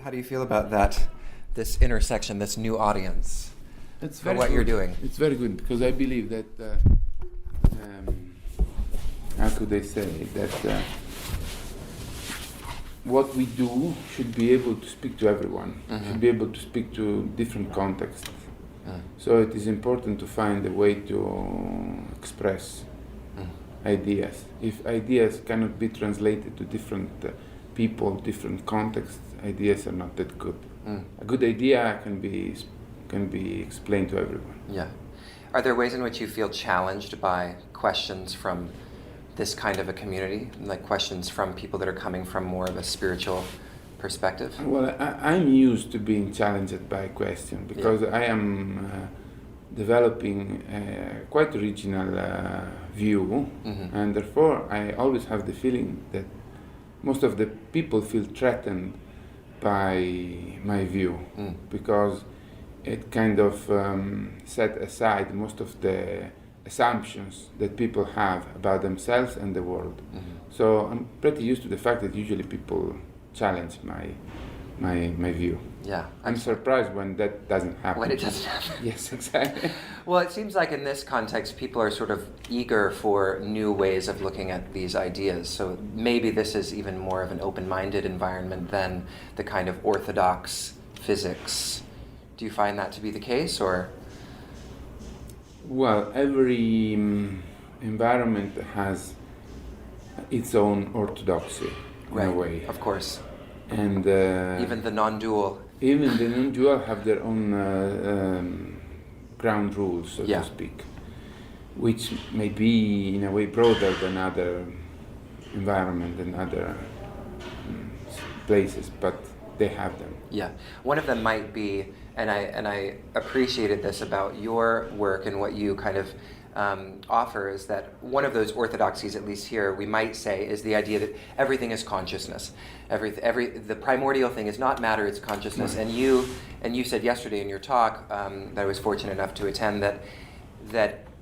How do you feel about that, this intersection, this new audience It's for very what good. you're doing? It's very good because I believe that, how could I say, that what we do should be able to speak to everyone, should be able to speak to different contexts. So it is important to find a way to express ideas. If ideas cannot be translated to different people, different contexts, ideas are not that good. A good idea can be explained to everyone. Yeah. Are there ways in which you feel challenged by questions from this kind of a community, like questions from people that are coming from more of a spiritual perspective? Well, I'm used to being challenged by a question because I am developing a quite original view, and therefore I always have the feeling that most of the people feel threatened by my view because it kind of set aside most of the assumptions that people have about themselves and the world. So I'm pretty used to the fact that usually people challenge my view. Yeah. I'm surprised when that doesn't happen. When it doesn't happen. Yes, exactly. Well, it seems like in this context, people are sort of eager for new ways of looking at these ideas. So maybe this is even more of an open-minded environment than the kind of orthodox physics. Do you find that to be the case, or? Well, every environment has its own orthodoxy in a way. Of course. And even the non-dual. Even the non-dual have their own ground rules, so to speak, which may be in a way broader than other environment and other places, but they have them. Yeah, one of them might be, and I appreciated this about your work and what you kind of offer, is that one of those orthodoxies, at least here, we might say, is the idea that everything is consciousness. The primordial thing is not matter; it's consciousness. And you said yesterday in your talk that I was fortunate enough to attend that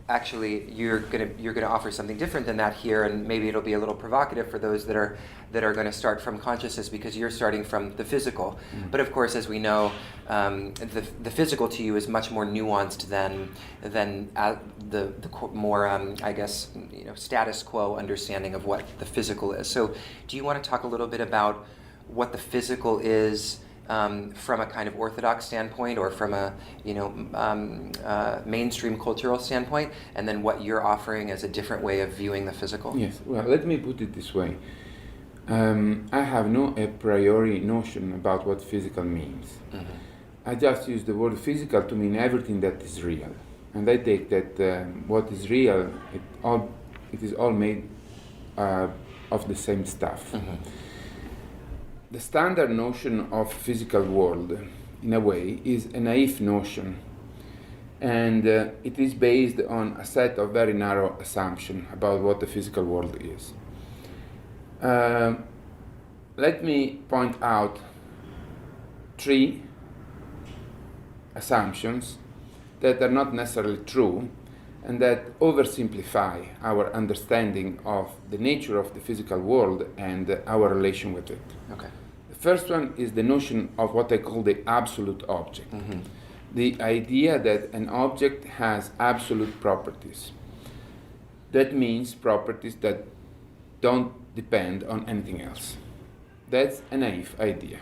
actually you're gonna offer something different than that here, and maybe it'll be a little provocative for those that are going to start from consciousness because you're starting from the physical. But of course, as we know, the physical to you is much more nuanced than the more I guess status quo understanding of what the physical is. So, do you want to talk a little bit about what the physical is? From a kind of orthodox standpoint, or from a mainstream cultural standpoint, and then what you're offering as a different way of viewing the physical? Yes. Well, let me put it this way. I have no a priori notion about what physical means. I just use the word physical to mean everything that is real, and I take that what is real, it is all made of the same stuff. The standard notion of physical world, in a way, is a naive notion, and it is based on a set of very narrow assumptions about what the physical world is. Let me point out 3 assumptions that are not necessarily true and that oversimplify our understanding of the nature of the physical world and our relation with it. Okay. The first one is the notion of what I call the absolute object. The idea that an object has absolute properties. That means properties that don't depend on anything else. That's a naive idea.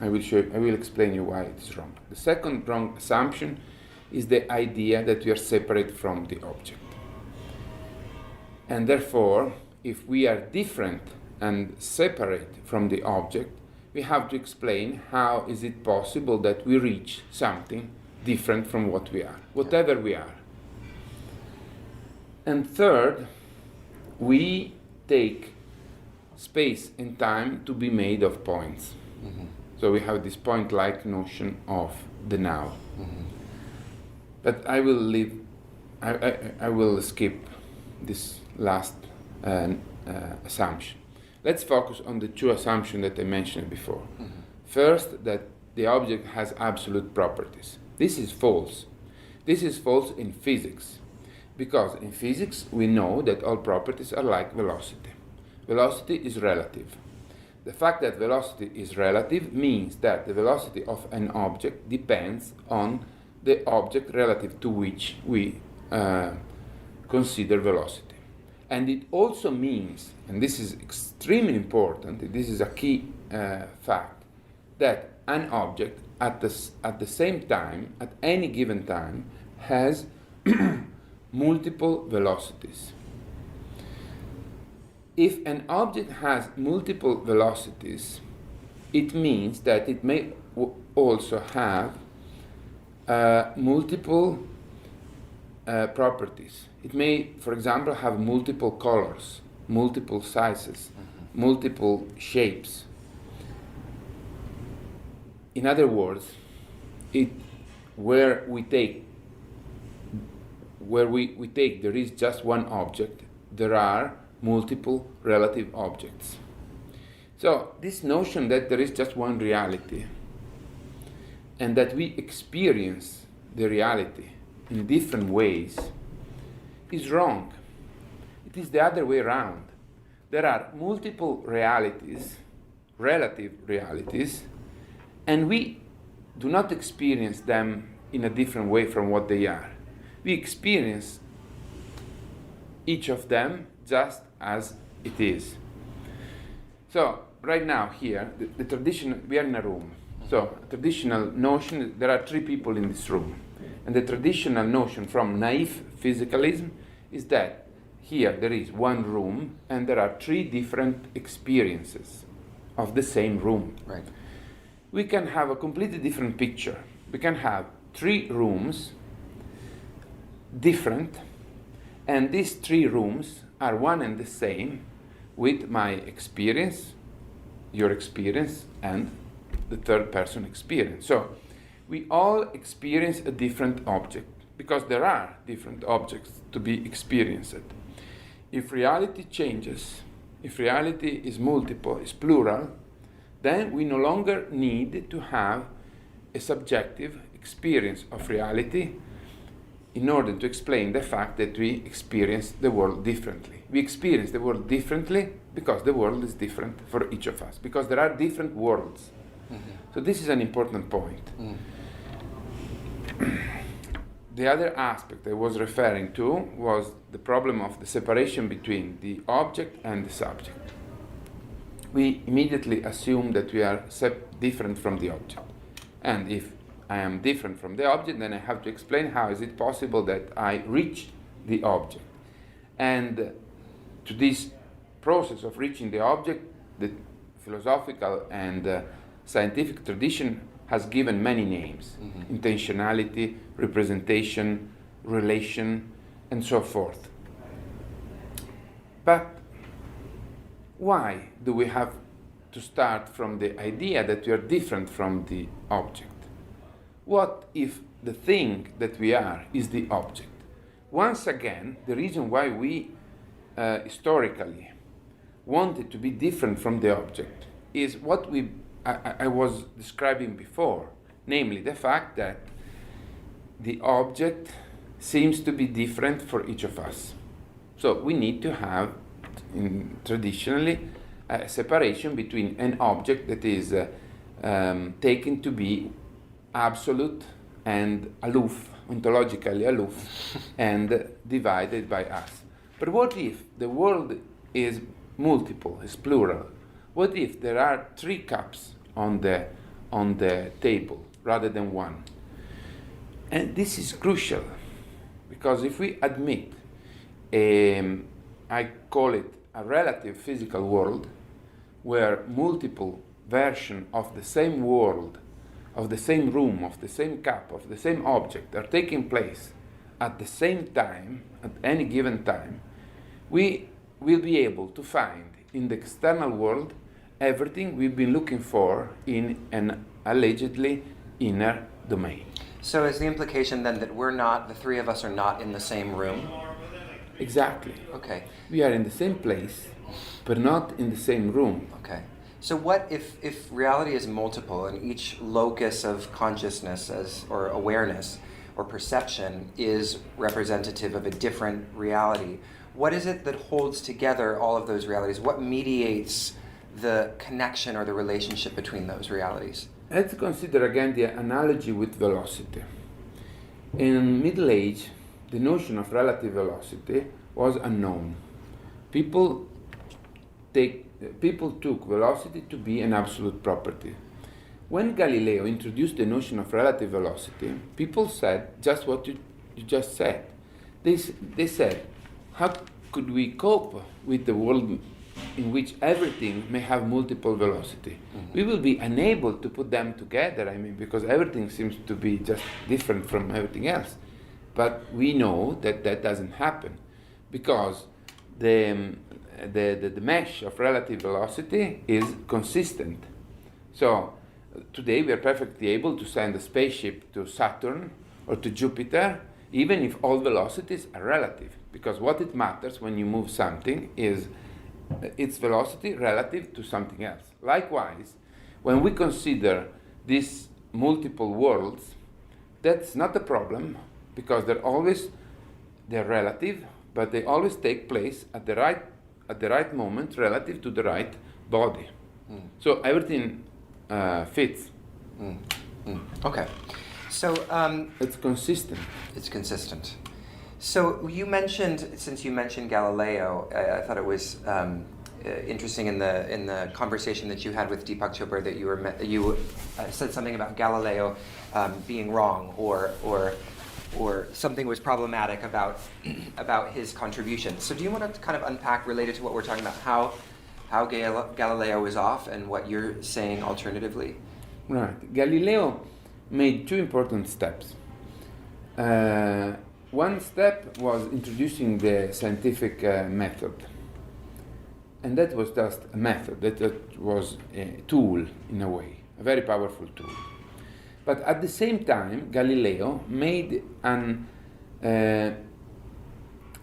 I will explain you why it is wrong. The second wrong assumption is the idea that we are separate from the object. And therefore, if we are different and separate from the object, we have to explain how is it possible that we reach something different from what we are, whatever we are. And third, we take space and time to be made of points. So we have this point-like notion of the now. But I will skip this last assumption. Let's focus on the 2 assumptions that I mentioned before. First, that the object has absolute properties. This is false. This is false in physics, because in physics we know that all properties are like velocity. Velocity is relative. the fact that velocity is relative means that the velocity of an object depends on the object relative to which we consider velocity. And it also means, and this is extremely important, this is a key fact, that an object at the same time, at any given time, has multiple velocities. If an object has multiple velocities, it means that it may also have multiple properties. It may, for example, have multiple colors, multiple sizes, multiple shapes. In other words, where we take there is just one object, there are multiple relative objects. So this notion that there is just one reality and that we experience the reality in different ways is wrong. It is the other way around. There are multiple realities, relative realities, and we do not experience them in a different way from what they are. We experience each of them just as it is. So right now here, the tradition, we are in a room. So traditional notion, there are three people in this room. And the traditional notion from naive physicalism is that here there is one room and there are three different experiences of the same room. Right. We can have a completely different picture. We can have three rooms, different, and these three rooms are one and the same with my experience, your experience, and the third person experience. So we all experience a different object because there are different objects to be experienced. If reality changes, if reality is multiple, is plural, then we no longer need to have a subjective experience of reality in order to explain the fact that we experience the world differently. We experience the world differently because the world is different for each of us, because there are different worlds. So this is an important point. The other aspect I was referring to was the problem of the separation between the object and the subject. We immediately assume that we are different from the object. And if I am different from the object, then I have to explain how is it possible that I reach the object. And to this process of reaching the object, the philosophical and scientific tradition has given many names: intentionality, representation, relation, and so forth. But why do we have to start from the idea that we are different from the object? What if the thing that we are is the object? Once again, the reason why we historically wanted to be different from the object is what I was describing before, namely the fact that the object seems to be different for each of us. So we need to have, traditionally, a separation between an object that is taken to be absolute and aloof, ontologically aloof, and divided by us. But what if the world is multiple, is plural? What if there are three cups on the table rather than one? And this is crucial, because if we admit, I call it a relative physical world, where multiple versions of the same world, of the same room, of the same cup, of the same object are taking place at the same time, at any given time, we will be able to find in the external world everything we've been looking for in an allegedly inner domain. So is the implication then that the three of us are not in the same room? Exactly. Okay. We are in the same place, but not in the same room. Okay. So what if reality is multiple and each locus of consciousness or awareness or perception is representative of a different reality? What is it that holds together all of those realities? What mediates the connection or the relationship between those realities? Let's consider again the analogy with velocity. In Middle Age, the notion of relative velocity was unknown. People took velocity to be an absolute property. When Galileo introduced the notion of relative velocity, people said just what you just said. They said, how could we cope with the world in which everything may have multiple velocity? Mm-hmm. We will be unable to put them together, because everything seems to be just different from everything else. But we know that that doesn't happen, because the mesh of relative velocity is consistent. So today we are perfectly able to send a spaceship to Saturn or to Jupiter, even if all velocities are relative, because what it matters when you move something is its velocity relative to something else. Likewise, when we consider these multiple worlds, that's not a problem, because they're relative, but they always take place at the right moment relative to the right body. So everything fits. Okay. So It's consistent. it's consistent. So since you mentioned Galileo, I thought it was interesting in the conversation that you had with Deepak Chopra that you said something about Galileo being wrong or something was problematic about his contribution. So do you want to kind of unpack, related to what we're talking about, how Galileo is off and what you're saying alternatively? Right. Galileo made two important steps. One step was introducing the scientific method. And that was just a method, that was a tool in a way, a very powerful tool. But at the same time, Galileo made an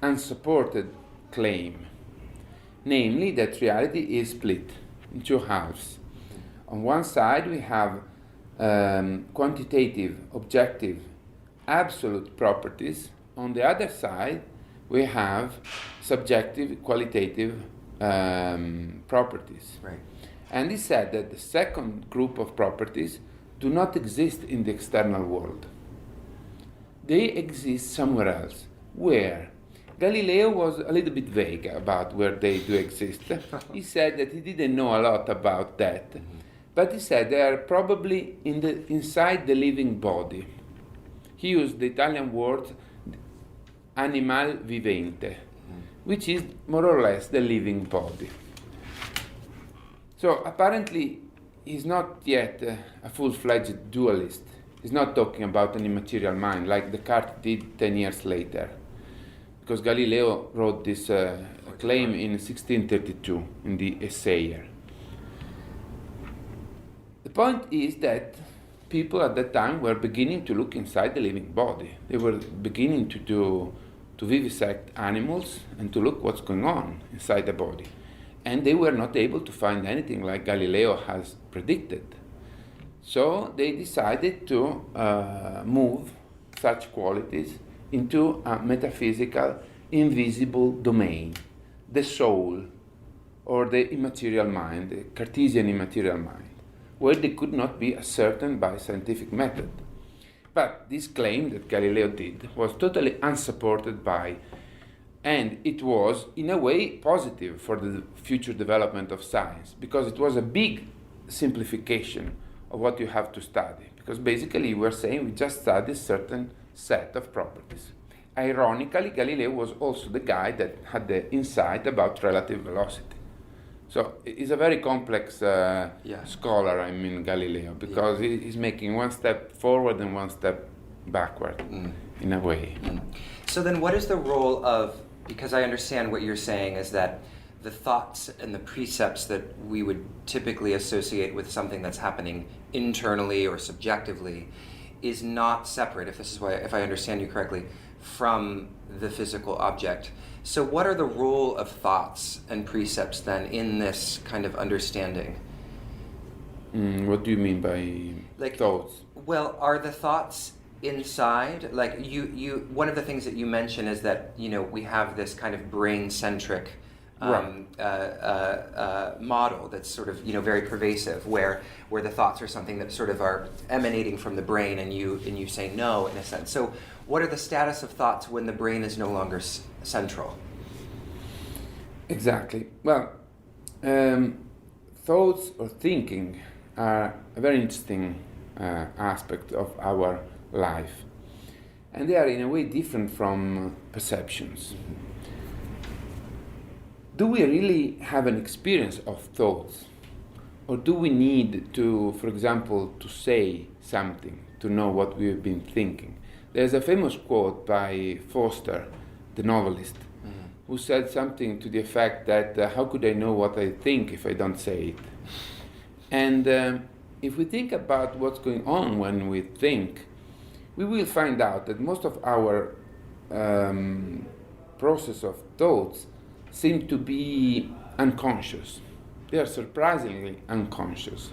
unsupported claim, namely that reality is split in two halves. On one side we have quantitative, objective, absolute properties. On the other side we have subjective, qualitative properties. Right. And he said that the second group of properties do not exist in the external world. They exist somewhere else. Where? Galileo was a little bit vague about where they do exist. He said that he didn't know a lot about that, but he said they are probably inside the living body. He used the Italian word animal vivente, which is more or less the living body. So apparently he's not yet a full-fledged dualist. He's not talking about an immaterial mind like Descartes did 10 years later, because Galileo wrote this claim in 1632 in the Essayer. The point is that people at that time were beginning to look inside the living body. They were beginning to vivisect animals and to look what's going on inside the body. And they were not able to find anything like Galileo has predicted. So they decided to move such qualities into a metaphysical, invisible domain, the soul, or the immaterial mind, the Cartesian immaterial mind, where they could not be ascertained by scientific method. But this claim that Galileo did was totally unsupported by, and it was in a way positive for the future development of science, because it was a big simplification of what you have to study. Because basically you were saying we just study a certain set of properties. Ironically, Galileo was also the guy that had the insight about relative velocity. So he's a very complex scholar, Galileo, because he's making one step forward and one step backward, in a way. So then what is the role of, because I understand what you're saying is that the thoughts and the precepts that we would typically associate with something that's happening internally or subjectively is not separate, if I understand you correctly, from the physical object. So what are the role of thoughts and precepts then in this kind of understanding? What do you mean by thoughts? Well, are the thoughts inside? Like you one of the things that you mention is that, we have this kind of brain-centric model that's sort of very pervasive, where the thoughts are something that sort of are emanating from the brain, and you say no in a sense. So, what are the status of thoughts when the brain is no longer central? Exactly. Well, thoughts or thinking are a very interesting aspect of our life, and they are in a way different from perceptions. Do we really have an experience of thoughts, or do we need to, for example, to say something to know what we've been thinking? There's a famous quote by Foster, the novelist, who said something to the effect that how could I know what I think if I don't say it? And if we think about what's going on when we think, we will find out that most of our process of thoughts seem to be unconscious. They are surprisingly unconscious.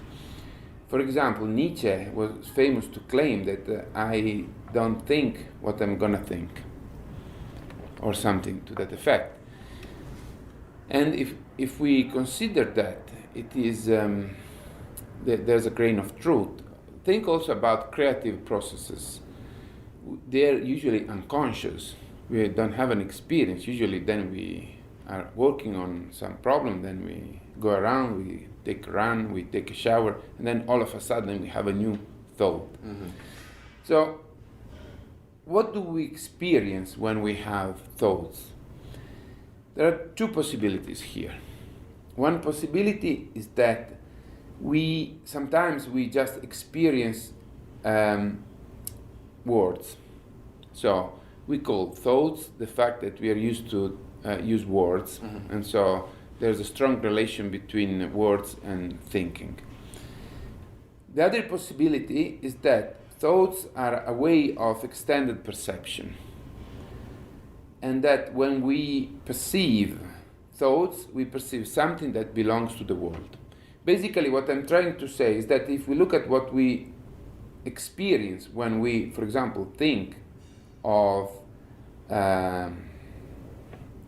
For example, Nietzsche was famous to claim that I don't think what I'm gonna think, or something to that effect. And if we consider that it is there's a grain of truth, think also about creative processes. They're usually unconscious. We don't have an experience. Usually then we are working on some problem, then we go around, we take a run, we take a shower, and then all of a sudden we have a new thought. Mm-hmm. So what do we experience when we have thoughts? There are two possibilities here. One possibility is that sometimes we just experience words. So we call thoughts the fact that we are used to use words, mm-hmm. and so there's a strong relation between words and thinking. The other possibility is that thoughts are a way of extended perception, and that when we perceive thoughts, we perceive something that belongs to the world. Basically, what I'm trying to say is that if we look at what we experience when we, for example, think of,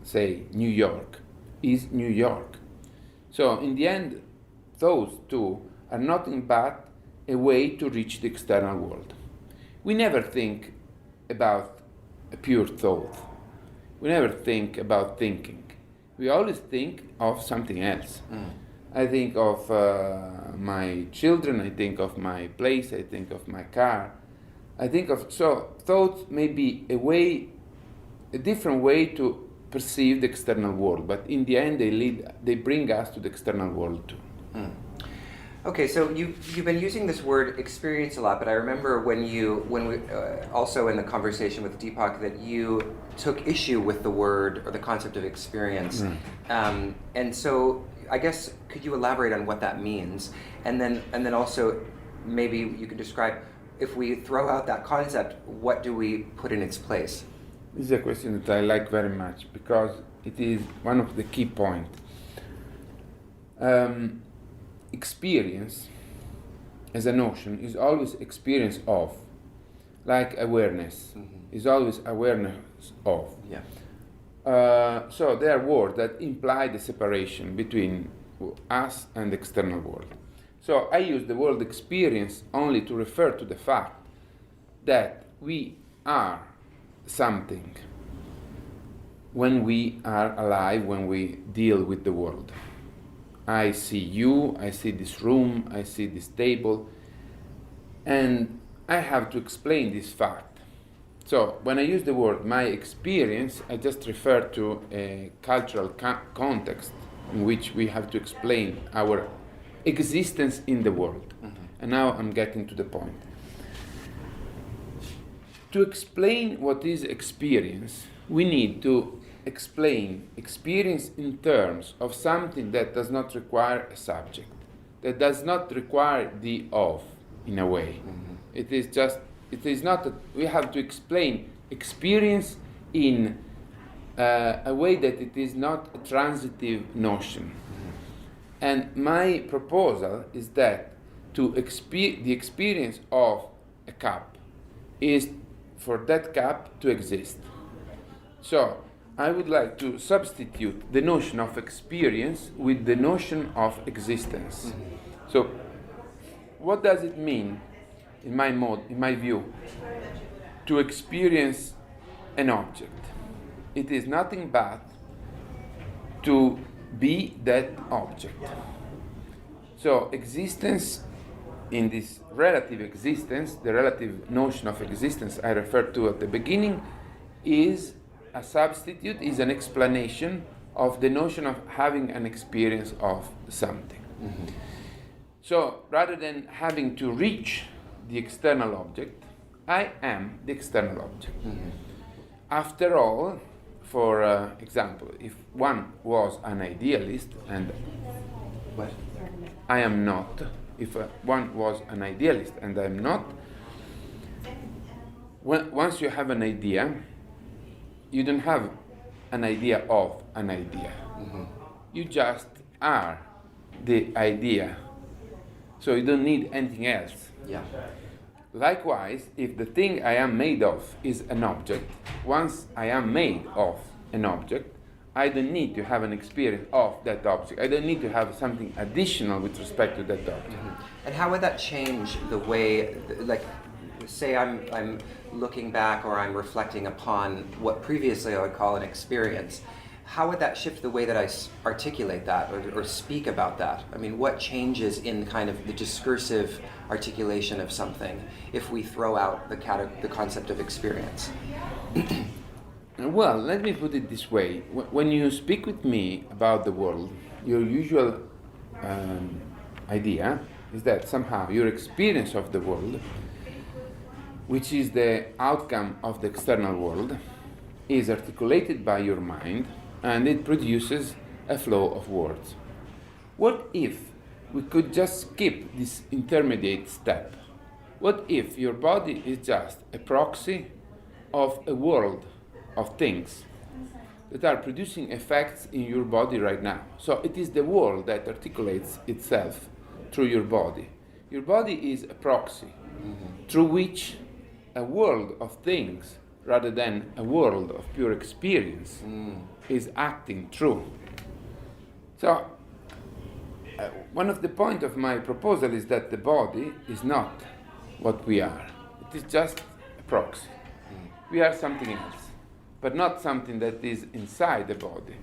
say, New York, is New York. So in the end, those two are nothing but a way to reach the external world. We never think about a pure thought. We never think about thinking. We always think of something else. Mm. I think of my children, I think of my place, I think of my car. So thoughts may be a different way to perceive the external world, but in the end they bring us to the external world too. Mm. Okay, so you've been using this word experience a lot, but I remember when we also in the conversation with Deepak that you took issue with the word or the concept of experience, and so I guess could you elaborate on what that means, and then also maybe you could describe, if we throw out that concept, what do we put in its place? This is a question that I like very much because it is one of the key points. Experience as a notion is always experience of, like awareness, mm-hmm. is always awareness of. Yeah. So there are words that imply the separation between us and the external world. So I use the word experience only to refer to the fact that we are something when we are alive, when we deal with the world. I see you, I see this room, I see this table, and I have to explain this fact. So when I use the word my experience, I just refer to a cultural context in which we have to explain our existence in the world. Mm-hmm. And now I'm getting to the point. To explain what is experience, we need to explain experience in terms of something that does not require a subject, that does not require the of, in a way. Mm-hmm. We have to explain experience in a way that it is not a transitive notion. Mm-hmm. And my proposal is that the experience of a cup is for that cup to exist. So I would like to substitute the notion of experience with the notion of existence. So, what does it mean, in my view, to experience an object? It is nothing but to be that object. So, existence, in this relative existence, the relative notion of existence I referred to at the beginning, is a substitute, is an explanation of the notion of having an experience of something. Mm-hmm. So rather than having to reach the external object, I am the external object. Mm-hmm. After all, for example, if one was an idealist, and what? I am not, if one was an idealist and I am not, once you have an idea, you don't have an idea of an idea. Mm-hmm. You just are the idea. So you don't need anything else. Yeah. Likewise, if the thing I am made of is an object, once I am made of an object, I don't need to have an experience of that object. I don't need to have something additional with respect to that object. Mm-hmm. And how would that change the way, like, say I'm looking back or I'm reflecting upon what previously I would call an experience, how would that shift the way that I articulate that or speak about that? I mean, what changes in kind of the discursive articulation of something if we throw out the concept of experience? Well, let me put it this way. When you speak with me about the world, your usual idea is that somehow your experience of the world, which is the outcome of the external world, is articulated by your mind and it produces a flow of words. What if we could just skip this intermediate step? What if your body is just a proxy of a world of things that are producing effects in your body right now? So it is the world that articulates itself through your body. Your body is a proxy through which a world of things, rather than a world of pure experience, is acting through. So, one of the points of my proposal is that the body is not what we are. It is just a proxy. We are something else, but not something that is inside the body.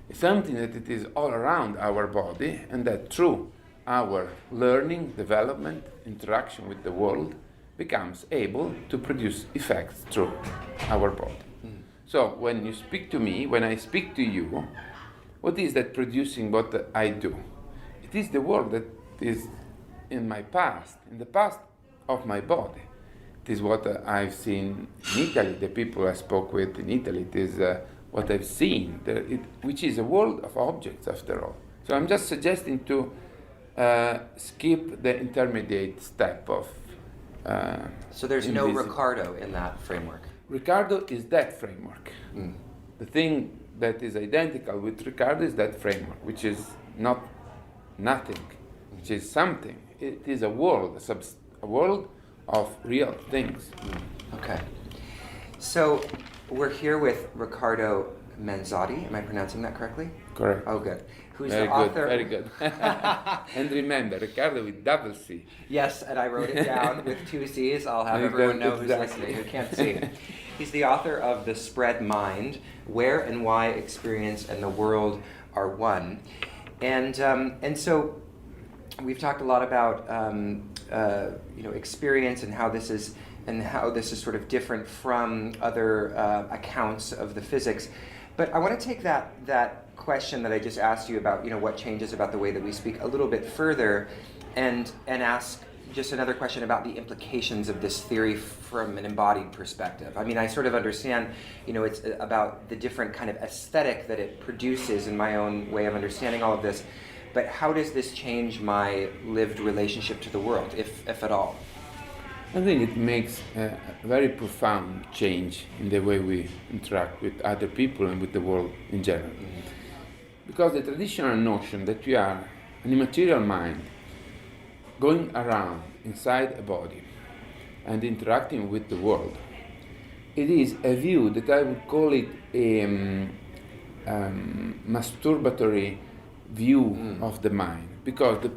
It's something that it is all around our body, and that through our learning, development, interaction with the world, becomes able to produce effects through our body. So when you speak to me, when I speak to you, what is that producing what I do? It is the world that is in my past, in the past of my body. It is what I've seen in Italy, the people I spoke with in Italy. It is what I've seen, which is a world of objects after all. So I'm just suggesting to skip the intermediate step of so there's no Riccardo in that framework. Riccardo is that framework. The thing that is identical with Riccardo is that framework, which is not nothing, which is something. It is a world, a world of real things. Okay. So we're here with Riccardo Manzotti. Am I pronouncing that correctly? Correct. Oh, good. Who's very the author? Very good. And remember, Riccardo with double C. Yes, and I wrote it down with 2 C's. I'll have everyone know who's listening who can't see. He's the author of The Spread Mind, Where and Why Experience and the World Are One. And so we've talked a lot about experience and how this is sort of different from other accounts of the physics. But I want to take that question that I just asked you about, what changes about the way that we speak a little bit further, and ask just another question about the implications of this theory from an embodied perspective. I mean, I sort of understand, it's about the different kind of aesthetic that it produces in my own way of understanding all of this, but how does this change my lived relationship to the world, if at all? I think it makes a very profound change in the way we interact with other people and with the world in general. Because the traditional notion that we are an immaterial mind going around inside a body and interacting with the world it is a view that I would call it a masturbatory view of the mind, because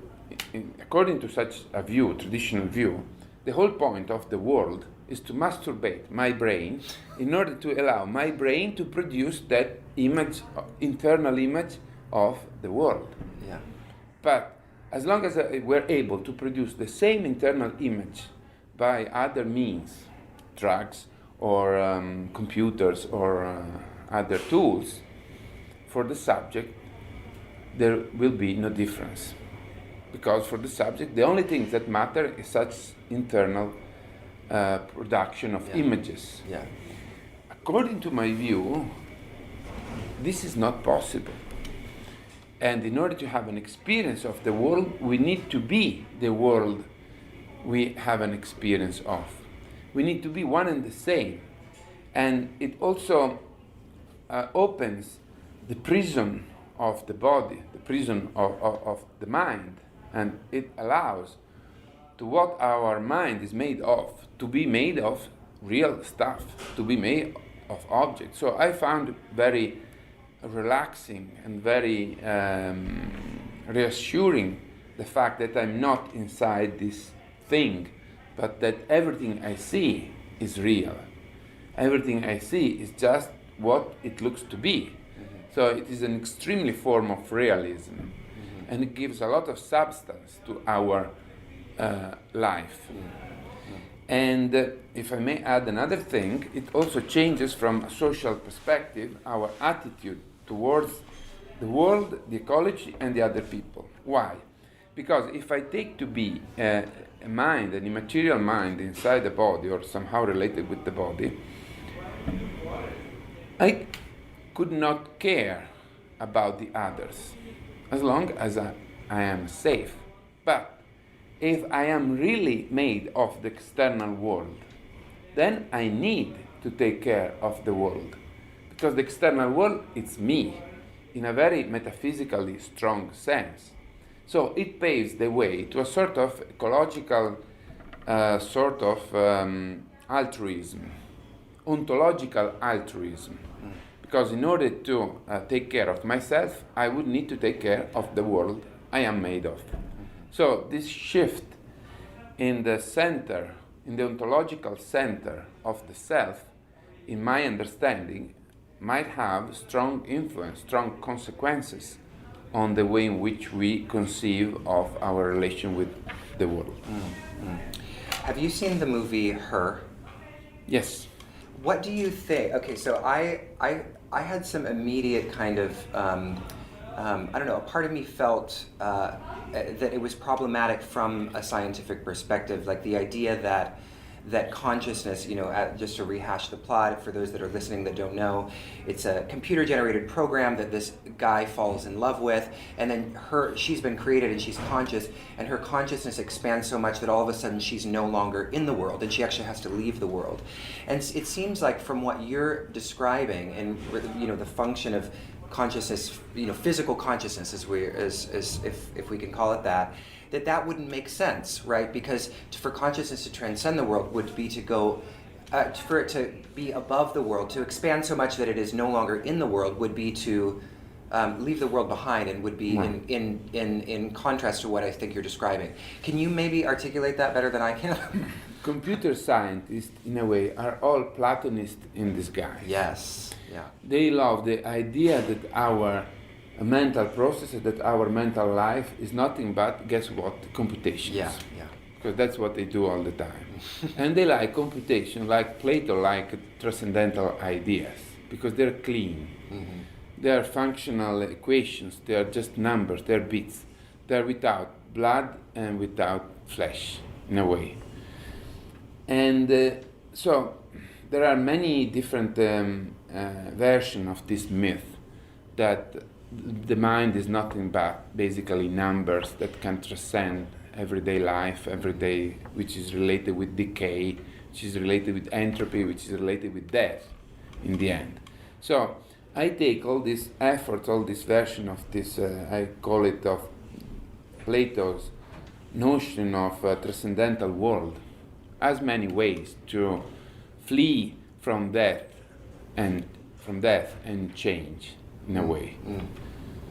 according to such a view, traditional view, the whole point of the world is to masturbate my brain in order to allow my brain to produce that image, internal image of the world. Yeah. But as long as we're able to produce the same internal image by other means, drugs or computers or other tools, for the subject, there will be no difference. Because for the subject, the only things that matter is such internal production of images. Yeah. According to my view, this is not possible. And in order to have an experience of the world, we need to be the world we have an experience of. We need to be one and the same. And it also opens the prison of the body, the prison of the mind, and it allows to what our mind is made of, to be made of real stuff, to be made of objects. So I found it very relaxing and very reassuring the fact that I'm not inside this thing, but that everything I see is real. Everything I see is just what it looks to be. So it is an extremely form of realism, and it gives a lot of substance to our life. And if I may add another thing, it also changes from a social perspective our attitude towards the world, the ecology, and the other people. Why? Because if I take to be a mind, an immaterial mind inside the body or somehow related with the body, I could not care about the others as long as I am safe. But if I am really made of the external world, then I need to take care of the world. Because the external world, it's me, in a very metaphysically strong sense. So it paves the way to a sort of ecological altruism, ontological altruism. Because in order to take care of myself, I would need to take care of the world I am made of. So this shift in the center, in the ontological center of the self, in my understanding, might have strong influence, strong consequences on the way in which we conceive of our relation with the world. Have you seen the movie Her? Yes. What do you think? Okay, so I had some immediate kind of, I don't know, a part of me felt that it was problematic from a scientific perspective, like the idea that consciousness, just to rehash the plot for those that are listening that don't know, it's a computer-generated program that this guy falls in love with, and then she's been created and she's conscious, and her consciousness expands so much that all of a sudden she's no longer in the world, and she actually has to leave the world. And it seems like from what you're describing, and the function of consciousness, physical consciousness, as if we can call it that wouldn't make sense, right? Because for consciousness to transcend the world would be to go, for it to be above the world, to expand so much that it is no longer in the world, would be to leave the world behind, and would be in contrast to what I think you're describing. Can you maybe articulate that better than I can? Computer scientists, in a way, are all Platonists in disguise. Yes, yeah. They love the idea that our mental processes, that our mental life is nothing but, guess what, computations. Yeah. Because that's what they do all the time. And they like computation, like Plato, like transcendental ideas, because they're clean. Mm-hmm. They are functional equations, they are just numbers, they're bits. They're without blood and without flesh, in a way. And so there are many different versions of this myth, that the mind is nothing but basically numbers that can transcend everyday life, which is related with decay, which is related with entropy, which is related with death in the end. So I take all these efforts, all this version of this, I call it of Plato's notion of a transcendental world, as many ways to flee from death and change in a way.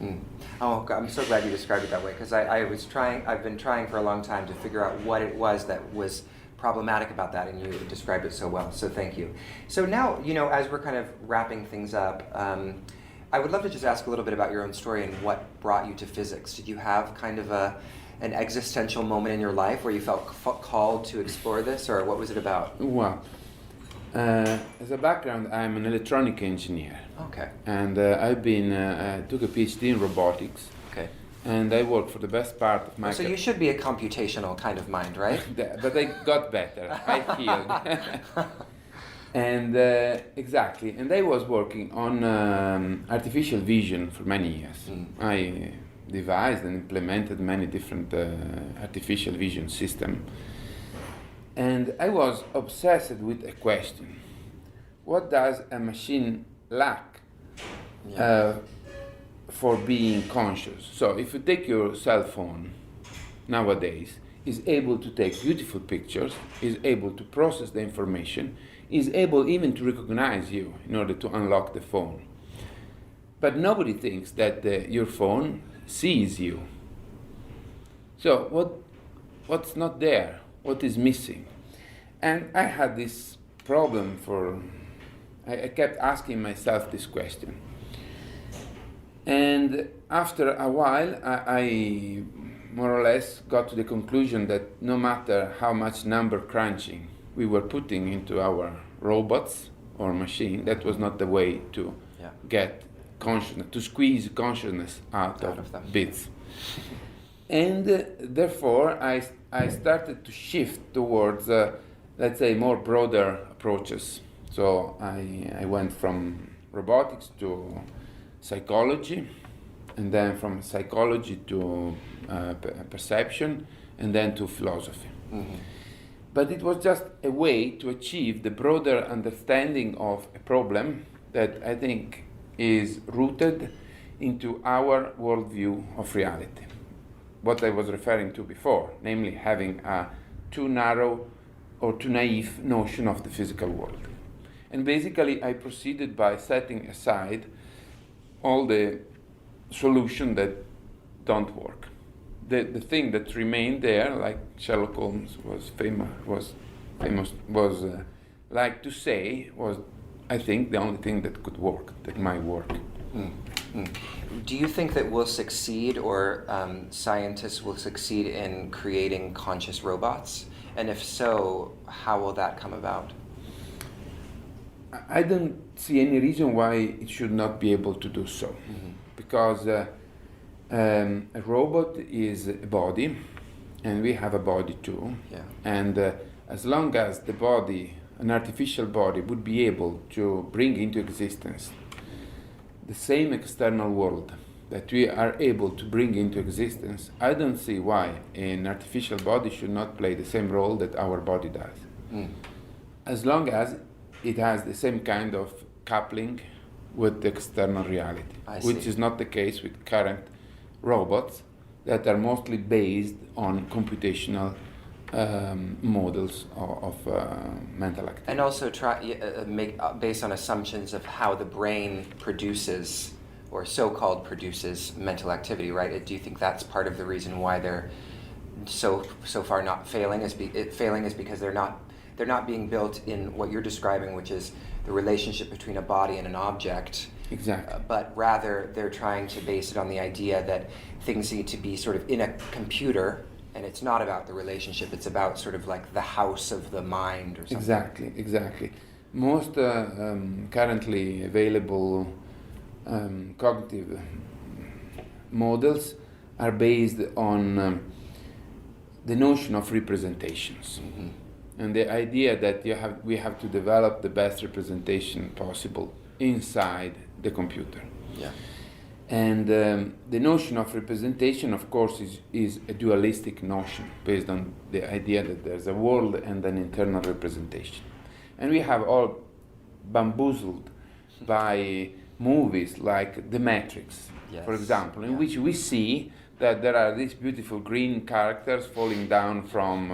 Mm. Oh, God, I'm so glad you described it that way, because I've been trying for a long time to figure out what it was that was problematic about that, and you described it so well, so thank you. So now, as we're kind of wrapping things up, I would love to just ask a little bit about your own story and what brought you to physics. Did you have kind of an existential moment in your life where you felt called to explore this, or what was it about? Well, as a background, I'm an electronic engineer. Okay. And I took a PhD in robotics. Okay. And I worked for the best part of my So you should be a computational kind of mind, right? But I got better. I healed. And exactly. And I was working on artificial vision for many years. I devised and implemented many different artificial vision systems. And I was obsessed with a question. What does a machine lack for being conscious? So if you take your cell phone nowadays, is able to take beautiful pictures, is able to process the information, is able even to recognize you in order to unlock the phone. But nobody thinks that your phone sees you. So what's not there? What is missing? And I had this problem I kept asking myself this question. And after a while, I more or less got to the conclusion that no matter how much number crunching we were putting into our robots or machine, that was not the way to get consciousness, to squeeze consciousness out of them. Bits. And therefore, I started to shift towards, let's say, more broader approaches. So I went from robotics to psychology, and then from psychology to perception, and then to philosophy. Mm-hmm. But it was just a way to achieve the broader understanding of a problem that I think is rooted into our worldview of reality. What I was referring to before, namely having a too narrow or too naive notion of the physical world. And basically I proceeded by setting aside all the solutions that don't work. The thing that remained there, like Sherlock Holmes was like to say, was, I think, the only thing that could work, that might work. Do you think that we'll succeed, or scientists will succeed in creating conscious robots? And if so, how will that come about? I don't see any reason why it should not be able to do so. Because a robot is a body, and we have a body too. Yeah. And as long as the body, an artificial body, would be able to bring into existence the same external world that we are able to bring into existence, I don't see why an artificial body should not play the same role that our body does. As long as it has the same kind of coupling with the external reality, which is not the case with current robots that are mostly based on computational models of mental activity. And also make based on assumptions of how the brain produces, or so-called produces, mental activity, right? Do you think that's part of the reason why they're so far not failing? Failing is because they're not being built in what you're describing, which is the relationship between a body and an object. Exactly. But rather, they're trying to base it on the idea that things need to be sort of in a computer, and it's not about the relationship, it's about sort of like the house of the mind or something. Exactly. Most currently available cognitive models are based on the notion of representations. And the idea that we have to develop the best representation possible inside the computer. Yeah. And the notion of representation, of course, is a dualistic notion based on the idea that there's a world and an internal representation. And we have all bamboozled by movies like The Matrix, for example, in which we see that there are these beautiful green characters falling down from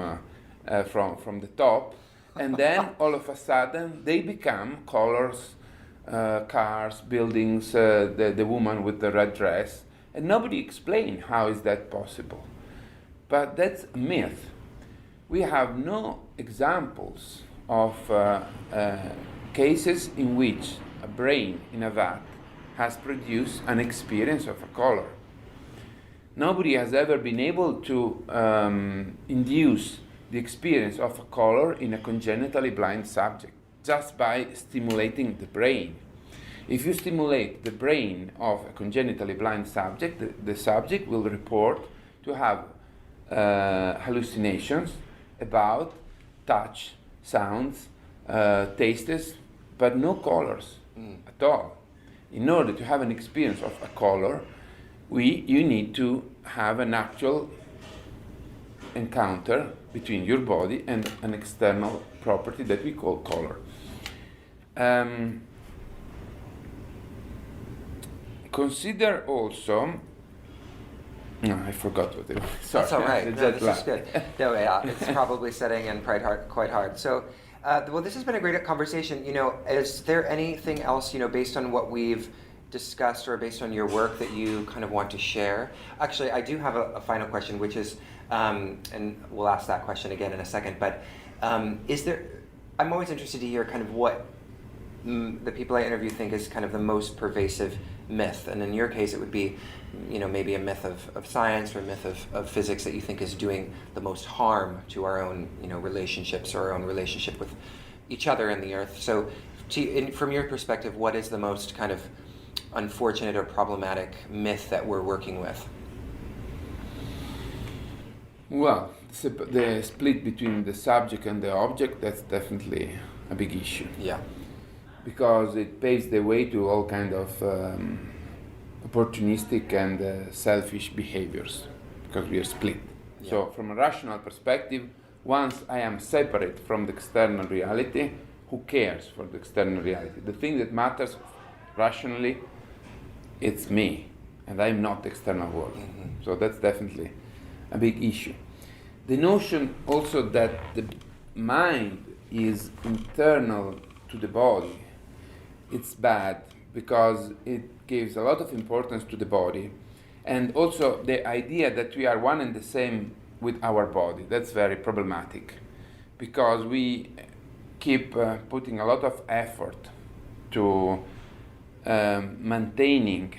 the top, And then all of a sudden they become colors, cars, buildings, the woman with the red dress, and nobody explained how is that possible. But that's a myth. We have no examples of cases in which a brain in a vat has produced an experience of a color. Nobody has ever been able to induce the experience of a color in a congenitally blind subject just by stimulating the brain. If you stimulate the brain of a congenitally blind subject, the subject will report to have hallucinations about touch, sounds, tastes, but no colors at all. In order to have an experience of a color, you need to have an actual encounter between your body and an external property that we call color. Consider also. No, I forgot what it was. Sorry. That's all right. No, this is good. No, yeah, it's probably setting in quite hard. So, well, this has been a great conversation. Is there anything else, based on what we've discussed or based on your work that you kind of want to share? Actually, I do have a final question, which is, and we'll ask that question again in a second, but I'm always interested to hear kind of what the people I interview think is kind of the most pervasive myth, and in your case it would be maybe a myth of science or a myth of physics that you think is doing the most harm to our own relationships or our own relationship with each other and the earth. So from your perspective, what is the most kind of unfortunate or problematic myth that we're working with? Well, the split between the subject and the object, that's definitely a big issue. Yeah. Because it paves the way to all kind of opportunistic and selfish behaviors, because we are split. Yeah. So from a rational perspective, once I am separate from the external reality, who cares for the external reality? The thing that matters rationally, it's me, and I'm not the external world. Mm-hmm. So that's definitely a big issue. The notion also that the mind is internal to the body, it's bad because it gives a lot of importance to the body, and also the idea that we are one and the same with our body, that's very problematic, because we keep putting a lot of effort to maintaining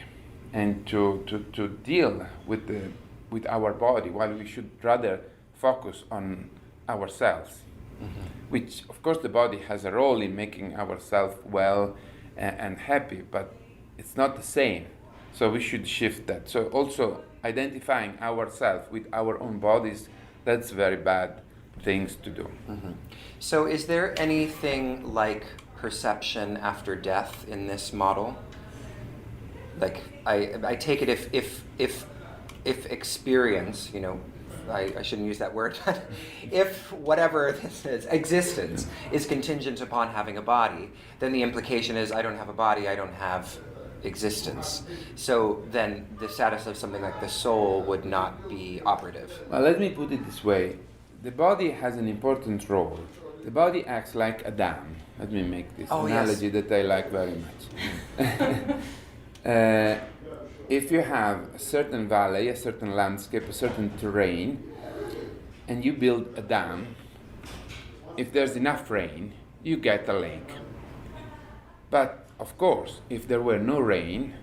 and to deal with our body, while we should rather focus on ourselves. Mm-hmm. Which, of course, the body has a role in making ourselves well and happy, but it's not the same. So we should shift that. So also identifying ourselves with our own bodies, that's very bad things to do. Mm-hmm. So is there anything like perception after death in this model? Like I take it if experience, I shouldn't use that word, but if whatever this is, existence, is contingent upon having a body, then the implication is I don't have a body, I don't have existence. So then the status of something like the soul would not be operative. Well, let me put it this way. The body has an important role. The body acts like a dam. Let me make this analogy that I like very much. If you have a certain valley, a certain landscape, a certain terrain, and you build a dam, if there's enough rain, you get a lake. But, of course, if there were no rain,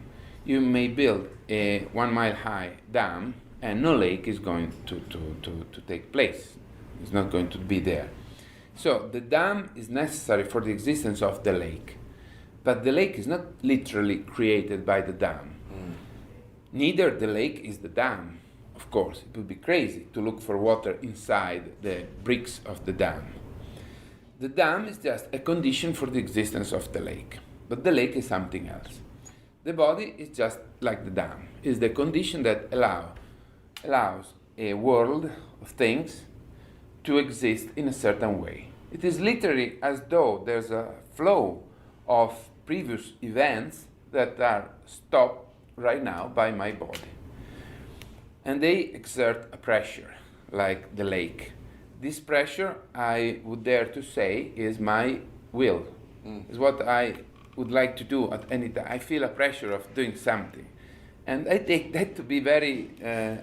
you may build a 1 mile high dam and no lake is going to take place. It's not going to be there. So the dam is necessary for the existence of the lake. But the lake is not literally created by the dam. Neither the lake is the dam. Of course, it would be crazy to look for water inside the bricks of the dam. The dam is just a condition for the existence of the lake. But the lake is something else. The body is just like the dam. It's the condition that allows a world of things to exist in a certain way. It is literally as though there's a flow of previous events that are stopped right now by my body. And they exert a pressure, like the lake. this pressure, I would dare to say, is my will. Is what I would like to do at any time. I feel a pressure of doing something. And I take that to be very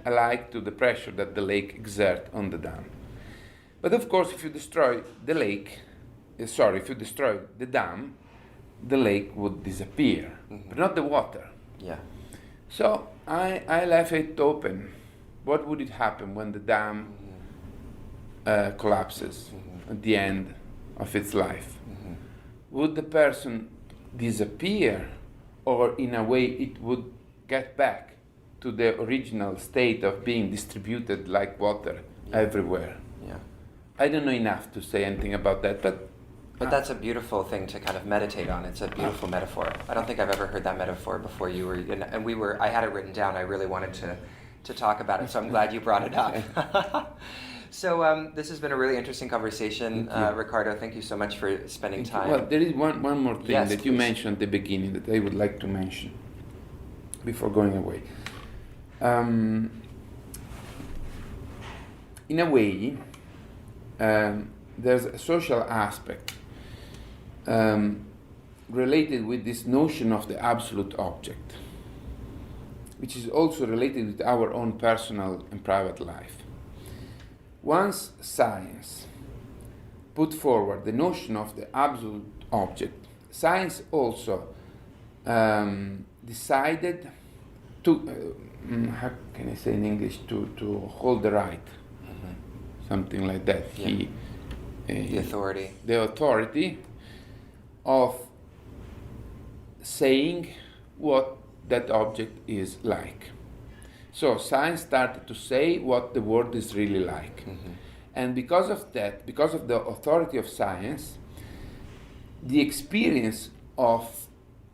alike to the pressure that the lake exerts on the dam. But of course, if you destroy the lake, if you destroy the dam, the lake would disappear, but not the water. Yeah. So I left it open. What would it happen when the dam collapses at the end of its life? Would the person disappear, or in a way it would get back to the original state of being distributed like water everywhere? Yeah. I don't know enough to say anything about that, but that's a beautiful thing to kind of meditate on. It's a beautiful metaphor. I don't think I've ever heard that metaphor before. I had it written down. I really wanted to talk about it, so I'm glad you brought it up. So this has been a really interesting conversation, Riccardo. Thank you so much for spending time. Well, there is one more thing Yes, that you please. mentioned at the beginning that I would like to mention before going away. In a way, there's a social aspect related with this notion of the absolute object, which is also related with our own personal and private life. Once science put forward the notion of the absolute object, science also decided to, how can I say in English, to hold the right, something like that. Yeah. The authority. The authority of saying what that object is like. So science started to say what the world is really like. And because of that, because of the authority of science, the experience of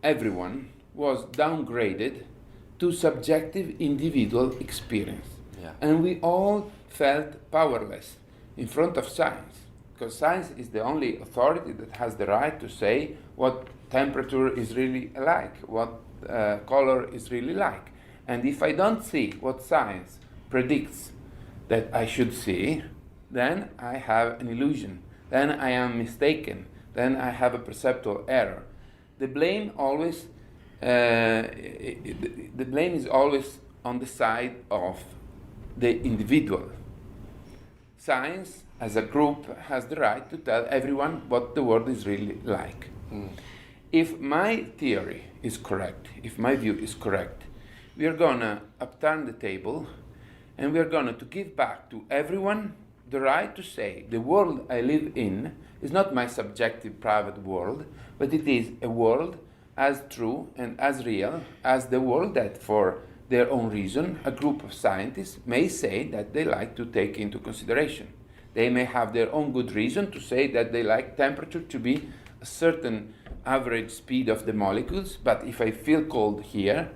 everyone was downgraded to subjective individual experience. Yeah. And we all felt powerless in front of science, because science is the only authority that has the right to say what temperature is really like, what color is really like. And if I don't see what science predicts that I should see, then I have an illusion. Then I am mistaken. Then I have a perceptual error. The blame is always on the side of the individual. Science, as a group, has the right to tell everyone what the world is really like. If my theory is correct, if my view is correct, we are going to upturn the table, and we are going to give back to everyone the right to say the world I live in is not my subjective private world, but it is a world as true and as real as the world that, for their own reason, a group of scientists may say that they like to take into consideration. They may have their own good reason to say that they like temperature to be a certain average speed of the molecules, but if I feel cold here,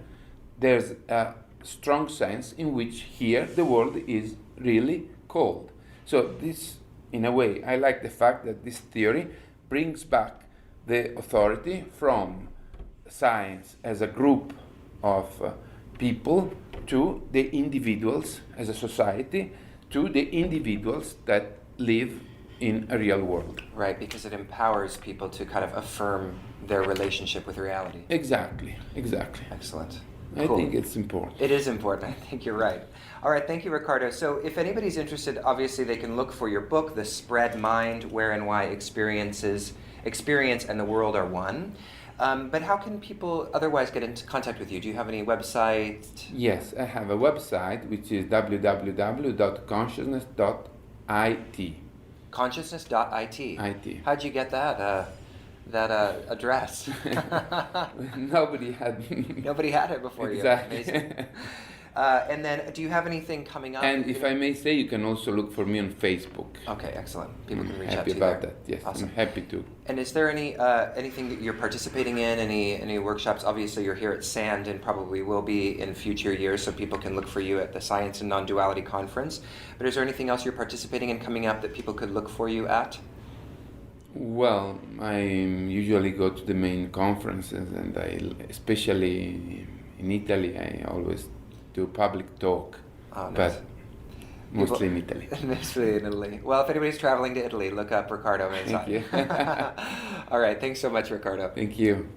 there's a strong sense in which here the world is really cold. So this, in a way, I like the fact that this theory brings back the authority from science as a group of people to the individuals as a society, to the individuals that live in a real world. Right, because it empowers people to kind of affirm their relationship with reality. Exactly. Excellent. I Cool. think it's important. It is important. I think you're right. All right, thank you, Riccardo. So if anybody's interested, obviously they can look for your book, The Spread Mind, Where and Why Experience and the World Are One. But how can people otherwise get into contact with you? Do you have any website? Yes, I have a website which is www.consciousness.it. Consciousness.it. IT. How'd you get that address? Nobody had. Nobody had it before Exactly. you. Amazing. And then, do you have anything coming up? And if I may say, you can also look for me on Facebook. Okay, excellent. People can reach happy out to you about there. that. Yes, Awesome. I'm happy to. And is there anything that you're participating in? Any workshops? Obviously, you're here at SAND and probably will be in future years, so people can look for you at the Science and Non-Duality Conference. But is there anything else you're participating in coming up that people could look for you at? Well, I usually go to the main conferences, and especially in Italy, I always do public talk. Oh, nice. But mostly in Italy. Mostly in Italy. Well, if anybody's traveling to Italy, look up Riccardo Manzotti. Thank you. All right. Thanks so much, Riccardo. Thank you.